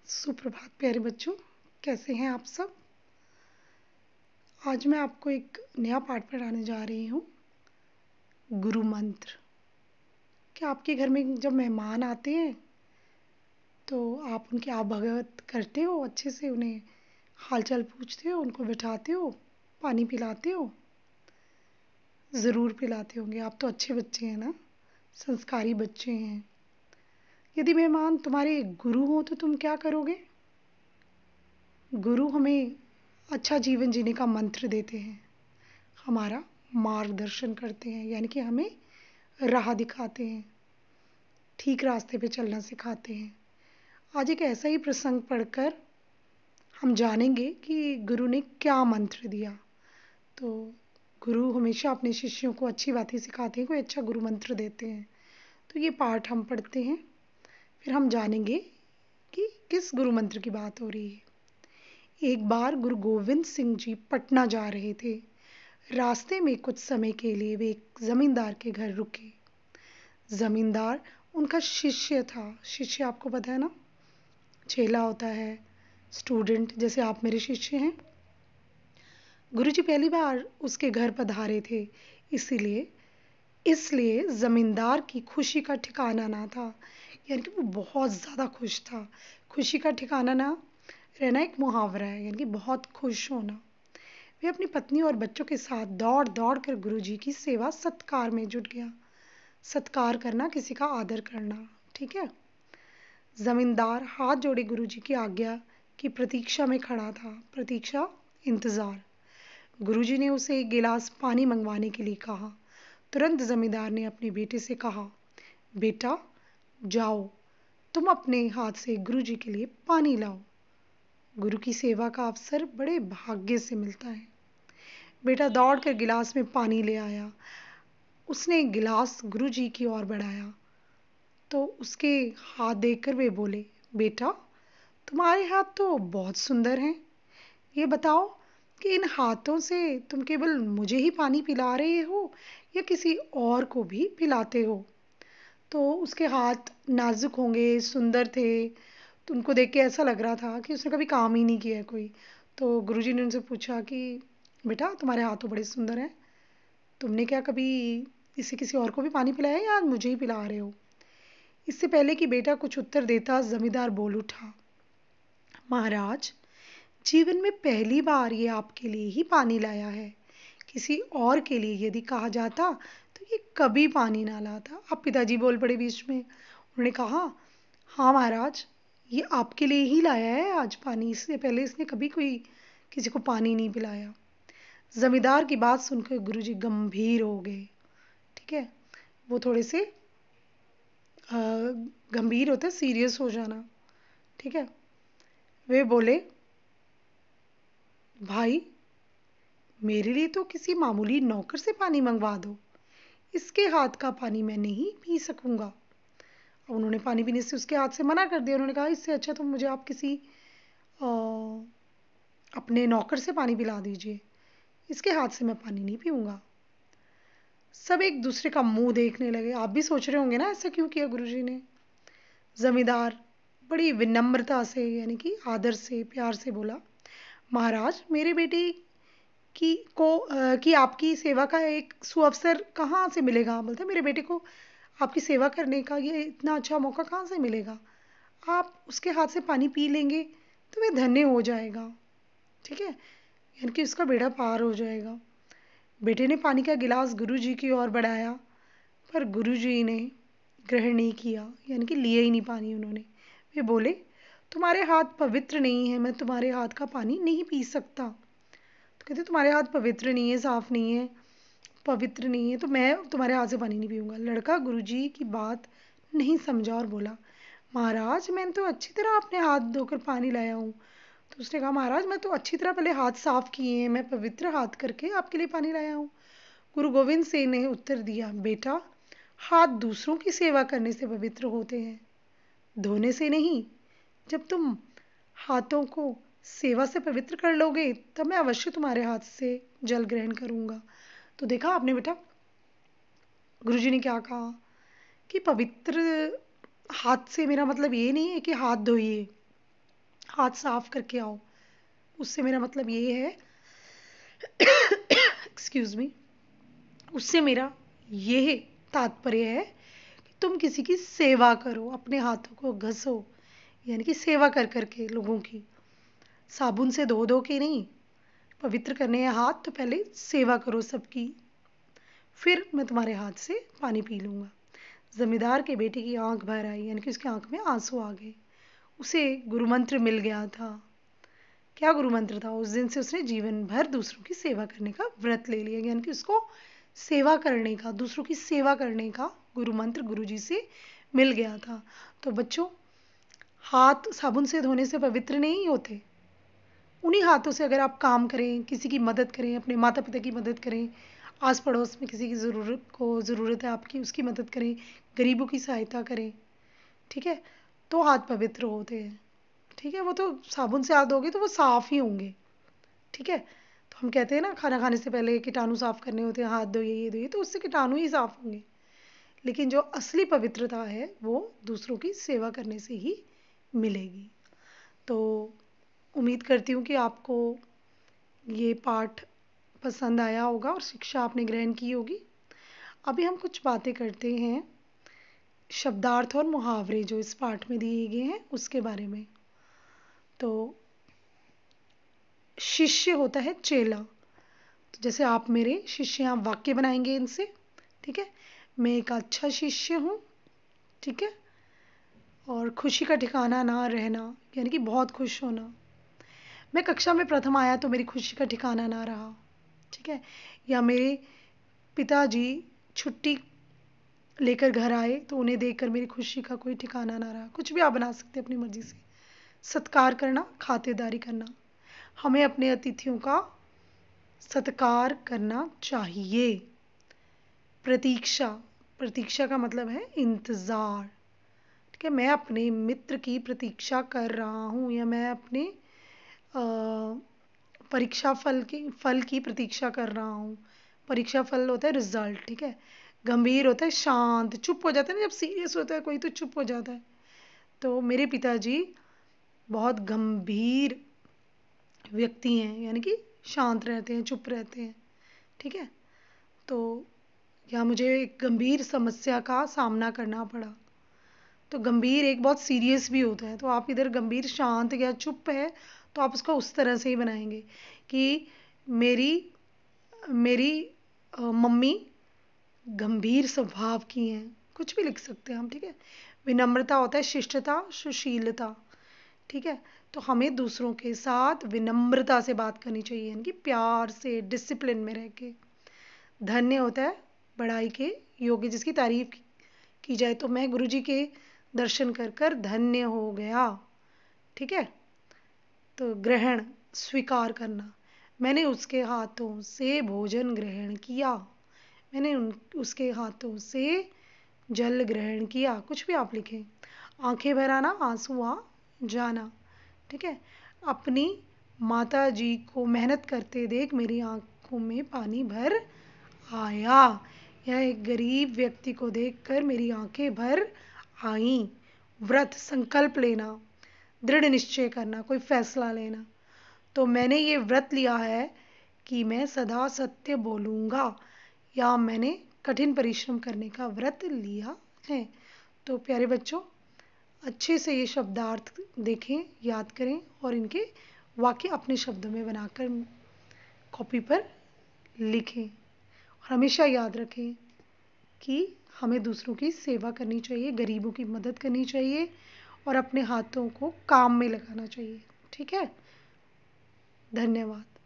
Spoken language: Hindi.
सुप्रभात प्यारे बच्चों, कैसे हैं आप सब। आज मैं आपको एक नया पाठ पढ़ाने जा रही हूँ, गुरु मंत्र। क्या आपके घर में जब मेहमान आते हैं तो आप उनकी आवभगत करते हो, अच्छे से उन्हें हालचाल पूछते हो, उनको बिठाते हो, पानी पिलाते हो? ज़रूर पिलाते होंगे। आप तो अच्छे बच्चे हैं ना, संस्कारी बच्चे हैं। यदि मेहमान तुम्हारे गुरु हो तो तुम क्या करोगे? गुरु हमें अच्छा जीवन जीने का मंत्र देते हैं, हमारा मार्गदर्शन करते हैं, यानी कि हमें राह दिखाते हैं, ठीक रास्ते पे चलना सिखाते हैं। आज एक ऐसा ही प्रसंग पढ़कर हम जानेंगे कि गुरु ने क्या मंत्र दिया। तो गुरु हमेशा अपने शिष्यों को अच्छी बातें सिखाते हैं, कोई अच्छा गुरु मंत्र देते हैं। तो ये पाठ हम पढ़ते हैं, फिर हम जानेंगे कि किस गुरु मंत्र की बात हो रही है। एक बार गुरु गोविंद सिंह जी पटना जा रहे थे। रास्ते में कुछ समय के लिए वे एक जमींदार के घर रुके। जमींदार उनका शिष्य था। शिष्य आपको पता है ना, चेला होता है, स्टूडेंट, जैसे आप मेरे शिष्य हैं। गुरुजी पहली बार उसके घर पधारे थे, इसीलिए इसलिए जमींदार की खुशी का ठिकाना ना था, यानी कि वो बहुत ज़्यादा खुश था। खुशी का ठिकाना ना रहना एक मुहावरा है, यानी कि बहुत खुश होना। वे अपनी पत्नी और बच्चों के साथ दौड़ दौड़ कर गुरुजी की सेवा सत्कार में जुट गया। सत्कार करना, किसी का आदर करना, ठीक है। जमींदार हाथ जोड़े गुरुजी की आज्ञा की प्रतीक्षा में खड़ा था। प्रतीक्षा, इंतजार। गुरुजी ने उसे एक गिलास पानी मंगवाने के लिए कहा। तुरंत जमींदार ने अपने बेटे से कहा, बेटा जाओ, तुम अपने हाथ से गुरुजी के लिए पानी लाओ। गुरु की सेवा का अवसर बड़े भाग्य से मिलता है। बेटा दौड़कर गिलास में पानी ले आया। उसने गिलास गुरुजी की ओर बढ़ाया तो उसके हाथ देखकर वे बोले, बेटा तुम्हारे हाथ तो बहुत सुंदर हैं। ये बताओ कि इन हाथों से तुम केवल मुझे ही पानी पिला रहे हो या किसी और को भी पिलाते हो? तो उसके हाथ नाजुक होंगे, सुंदर थे, तो उनको देख के ऐसा लग रहा था कि उसने कभी काम ही नहीं किया है कोई। तो गुरुजी ने उनसे पूछा कि बेटा तुम्हारे हाथ तो बड़े सुंदर हैं, तुमने क्या कभी इसे किसी और को भी पानी पिलाया या आज मुझे ही पिला रहे हो? इससे पहले कि बेटा कुछ उत्तर देता, जमींदार बोल उठा, महाराज जीवन में पहली बार ये आपके लिए ही पानी लाया है। किसी और के लिए यदि कहा जाता तो ये कभी पानी ना लाता। अब पिताजी बोल पड़े बीच में। उन्होंने कहा, हाँ महाराज, ये आपके लिए ही लाया है आज पानी, इससे पहले इसने कभी कोई किसी को पानी नहीं पिलाया। जमींदार की बात सुनकर गुरुजी गंभीर हो गए, ठीक है। वो थोड़े से गंभीर होते, सीरियस हो जाना, ठीक है। वे बोले, भाई मेरे लिए तो किसी मामूली नौकर से पानी मंगवा दो, इसके हाथ का पानी मैं नहीं पी सकूंगा। उन्होंने पानी पीने से उसके हाथ से मना कर दिया। उन्होंने कहा, इससे अच्छा तो मुझे आप किसी अ, अपने नौकर से पानी पिला दीजिए, इसके हाथ से मैं पानी नहीं पीऊंगा। सब एक दूसरे का मुंह देखने लगे। आप भी सोच रहे होंगे ना ऐसा क्यों किया गुरुजी ने। जमींदार बड़ी विनम्रता से, यानी कि आदर से, प्यार से बोला, महाराज मेरे बेटे कि आपकी सेवा का एक सुअवसर कहाँ से मिलेगा? बोलते मेरे बेटे को आपकी सेवा करने का ये इतना अच्छा मौका कहाँ से मिलेगा? आप उसके हाथ से पानी पी लेंगे तो वह धन्य हो जाएगा, ठीक है, यानी कि उसका बेड़ा पार हो जाएगा। बेटे ने पानी का गिलास गुरुजी की ओर बढ़ाया, पर गुरुजी ने ग्रहण नहीं किया, यानी कि लिया ही नहीं पानी उन्होंने। वे बोले, तुम्हारे हाथ पवित्र नहीं है, मैं तुम्हारे हाथ का पानी नहीं पी सकता। तो कहते तुम्हारे हाथ पवित्र नहीं है, साफ नहीं है, पवित्र नहीं है, तो मैं तुम्हारे हाथ से पानी नहीं पीऊंगा। लड़का गुरुजी की बात नहीं समझा और बोला, महाराज मैंने तो अच्छी तरह अपने हाथ धोकर पानी लाया हूँ। तो उसने कहा, महाराज मैं तो अच्छी तरह पहले हाथ साफ किए हैं, मैं पवित्र हाथ करके आपके लिए पानी लाया हूँ। गुरु गोविंद सिंह ने उत्तर दिया, बेटा हाथ दूसरों की सेवा करने से पवित्र होते हैं, धोने से नहीं। जब तुम हाथों को सेवा से पवित्र कर लोगे तब मैं अवश्य तुम्हारे हाथ से जल ग्रहण करूंगा। तो देखा आपने बेटा, गुरुजी ने क्या कहा कि पवित्र हाथ से मेरा मतलब ये नहीं है कि हाथ धोइए, हाथ साफ करके आओ। उससे मेरा मतलब ये है एक्सक्यूज मी, उससे मेरा ये तात्पर्य है कि तुम किसी की सेवा करो, अपने हाथों को घसो, यानी कि सेवा कर करके लोगों की। साबुन से धो धो के नहीं, पवित्र करने हैं हाथ तो पहले सेवा करो सबकी, फिर मैं तुम्हारे हाथ से पानी पी लूँगा। जमींदार के बेटे की आंख भर आई, यानी कि उसकी आंख में आंसू आ गए। उसे गुरु मंत्र मिल गया था। क्या गुरु मंत्र था? उस दिन से उसने जीवन भर दूसरों की सेवा करने का व्रत ले लिया, यानी कि उसको सेवा करने का, दूसरों की सेवा करने का गुरु मंत्र गुरु जी से मिल गया था। तो बच्चों, हाथ साबुन से धोने से पवित्र नहीं होते। उन्हीं हाथों से अगर आप काम करें, किसी की मदद करें, अपने माता पिता की मदद करें, आस पड़ोस में किसी की ज़रूरत है आपकी, उसकी मदद करें, गरीबों की सहायता करें, ठीक है, तो हाथ पवित्र होते हैं। ठीक है, वो तो साबुन से हाथ धोगे तो वो साफ ही होंगे। ठीक है, तो हम कहते हैं ना खाना खाने से पहले कीटाणु साफ करने होते हैं, हाथ धोइए, ये धोइए, तो उससे कीटाणु ही साफ होंगे। लेकिन जो असली पवित्रता है वो दूसरों की सेवा करने से ही मिलेगी। तो उम्मीद करती हूँ कि आपको ये पाठ पसंद आया होगा और शिक्षा आपने ग्रहण की होगी। अभी हम कुछ बातें करते हैं शब्दार्थ और मुहावरे जो इस पाठ में दिए गए हैं उसके बारे में। तो शिष्य होता है चेला। तो जैसे आप मेरे शिष्य, आप वाक्य बनाएंगे इनसे। ठीक है, मैं एक अच्छा शिष्य हूँ। ठीक है, और खुशी का ठिकाना ना रहना, यानी कि बहुत खुश होना। मैं कक्षा में प्रथम आया तो मेरी खुशी का ठिकाना ना रहा। ठीक है, या मेरे पिताजी छुट्टी लेकर घर आए तो उन्हें देखकर मेरी खुशी का कोई ठिकाना ना रहा। कुछ भी आप बना सकते हैं अपनी मर्जी से। सत्कार करना, खातिरदारी करना, हमें अपने अतिथियों का सत्कार करना चाहिए। प्रतीक्षा, प्रतीक्षा का मतलब है इंतज़ार। ठीक है, मैं अपने मित्र की प्रतीक्षा कर रहा हूँ, या मैं अपने परीक्षा फल की प्रतीक्षा कर रहा हूँ। परीक्षा फल होता है रिजल्ट। ठीक है, गंभीर होता है शांत, चुप हो जाता है ना, जब सीरियस होता है कोई तो चुप हो जाता है। तो मेरे पिताजी बहुत गंभीर व्यक्ति हैं, यानी कि शांत रहते हैं, चुप रहते हैं। ठीक है, तो या मुझे एक गंभीर समस्या का सामना करना पड़ा। तो गंभीर एक बहुत सीरियस भी होता है, तो आप इधर गंभीर शांत या चुप है तो आप उसका उस तरह से ही बनाएंगे कि मेरी मेरी मम्मी गंभीर स्वभाव की हैं, कुछ भी लिख सकते हैं हम। ठीक है, विनम्रता होता है शिष्टता, सुशीलता। ठीक है, तो हमें दूसरों के साथ विनम्रता से बात करनी चाहिए, यानी कि प्यार से, डिसिप्लिन में रह के। धन्य होता है बड़ाई के योग्य, जिसकी तारीफ की जाए। तो मैं गुरुजी के दर्शन कर कर धन्य हो गया। ठीक है, तो ग्रहण, स्वीकार करना, मैंने उसके हाथों से भोजन ग्रहण किया, मैंने उसके हाथों से जल ग्रहण किया। कुछ भी आप लिखें। आंखें भर आना, आंसू आ जाना। ठीक है, अपनी माता जी को मेहनत करते देख मेरी आंखों में पानी भर आया, या एक गरीब व्यक्ति को देखकर मेरी आंखें भर आईं। व्रत, संकल्प लेना, दृढ़ निश्चय करना, कोई फैसला लेना। तो मैंने ये व्रत लिया है कि मैं सदा सत्य बोलूँगा, या मैंने कठिन परिश्रम करने का व्रत लिया है। तो प्यारे बच्चों, अच्छे से ये शब्दार्थ देखें, याद करें और इनके वाक्य अपने शब्दों में बनाकर कॉपी पर लिखें। और हमेशा याद रखें कि हमें दूसरों की सेवा करनी चाहिए, गरीबों की मदद करनी चाहिए और अपने हाथों को काम में लगाना चाहिए। ठीक है, धन्यवाद।